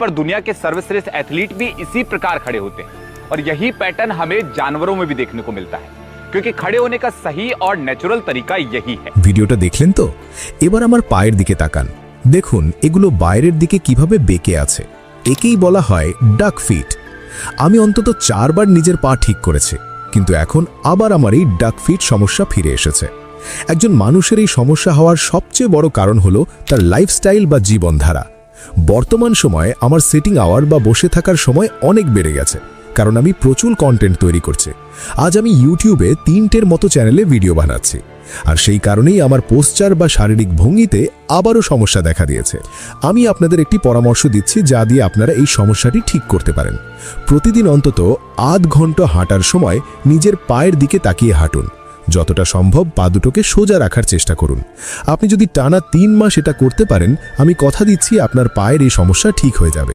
पर दुनिया के सर्वश्रेष्ठ एथलीट भी इसी प्रकार खड़े होते हैं और यही पैटर्न हमें जानवरों में भी देखने को मिलता है, क्योंकि खड़े होने का सही और नेचुरल तरीका यही है। ভিডিওটা দেখলেন তো? এবার আমার পায়ের দিকে তাকান। দেখুন এগুলো বাইরের দিকে কিভাবে বেঁকে আছে। একেই বলা হয় ডাক ফিট। আমি অন্তত 4 বার নিজের পা ঠিক করেছি, কিন্তু এখন আবার আমার এই ডাক ফিট সমস্যা ফিরে এসেছে। একজন মানুষের এই সমস্যা হওয়ার সবচেয়ে বড় কারণ হলো তার লাইফস্টাইল বা জীবনধারা। বর্তমান সময়ে আমার সিটিং আওয়ার বা বসে থাকার সময় অনেক বেড়ে গেছে, কারণ আমি প্রচুর কন্টেন্ট তৈরি করছি। আজ আমি ইউটিউবে 3টের মতো চ্যানেলে ভিডিও বানাচ্ছি, আর সেই কারণেই আমার পোস্টার বা শারীরিক ভঙ্গিতে আবারও সমস্যা দেখা দিয়েছে। আমি আপনাদের একটি পরামর্শ দিচ্ছি যা দিয়ে আপনারা এই সমস্যাটি ঠিক করতে পারেন। প্রতিদিন অন্তত আধ ঘন্টা হাঁটার সময় নিজের পায়ের দিকে তাকিয়ে হাঁটুন। যতটা সম্ভব পা দুটোকে সোজা রাখার চেষ্টা করুন। আপনি যদি টানা 3 মাস এটা করতে পারেন, আমি কথা দিচ্ছি আপনার পায়ের এই সমস্যা ঠিক হয়ে যাবে।